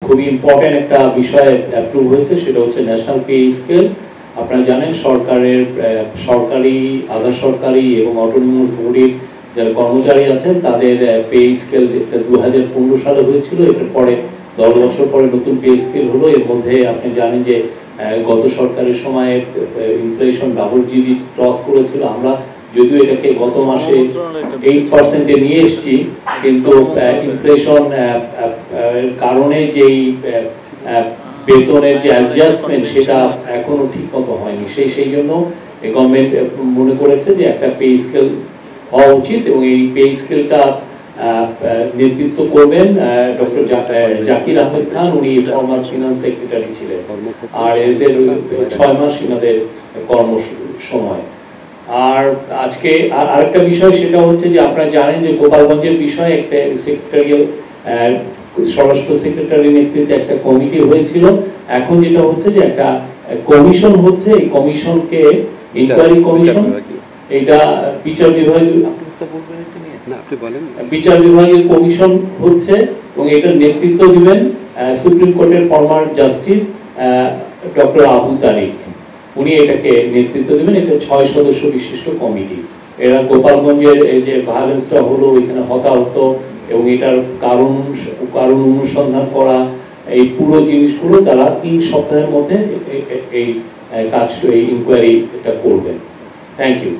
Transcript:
খুবই ইম্পর্টেন্ট একটা বিষয় অ্যাপ্রুভ হয়েছে, সেটা হচ্ছে ন্যাশনাল পে স্কেল। আপনারা জানেন সরকারের সরকারি, আধা সরকারি এবং অটোনোমাস বডির যারা কর্মচারী আছেন তাদের পে স্কেল 2015 সালে হয়েছিল। এটার পরে 10 বছর পরে নতুন পে স্কেল হলো। এর মধ্যে আপনি জানেন যে গত সরকারের সময় ইনফ্লেশন ডাবল ডিজিট ক্রস করেছিল। আমরা যদিও এটাকে গত মাসে 8% নিয়ে এসেছি, কিন্তু ইনফ্লেশন কারণে যেই বেতনের যে অ্যাডজাস্টমেন্ট সেটা এখনো ঠিক মতো হয়নি। সেই জন্য গভর্নমেন্ট মনে করেছে যে একটা পে স্কেল হওয়া উচিত, এবং এই পে স্কেলটা নেতৃত্ব করবেন ডক্টর জাকির আহমেদ খান। উনি ফর্মার ফিনান্স সেক্রেটারি ছিলেন, আর এদের 6 মাস এনাদের কর্ম সময়। আর আজকে আরেকটা বিষয় সেটা হচ্ছে যে আপনারা জানেন যে গোপালগঞ্জের বিষয়ে একটা সেক্রেটারিয়াল স্বরাষ্ট্র সেক্রেটারি নেতৃত্বে একটা কমিটি হয়েছিল। এখন যেটা হচ্ছে যে একটা কমিশন হচ্ছে, এই কমিশনকে ইনকোয়ারি কমিশন, এটা বিচার বিভাগের কমিশন হচ্ছে, এবং এটার নেতৃত্ব দিবেন সুপ্রিম কোর্টের ফর্মার জাস্টিস ডক্টর আবু তারিক। উনি এটাকে নেতৃত্ব দিবেন। এটা 6 সদস্য বিশিষ্ট কমিটি। এরা গোপালগঞ্জের এই যে ভায়োলেন্সটা হলো, এখানে হতাহত এবং এটার কারণ অনুসন্ধান করা, এই পুরো জিনিসগুলো তারা 3 সপ্তাহের মধ্যে এই কাজ, এই ইনকোয়ারি এটা করবেন। Thank you.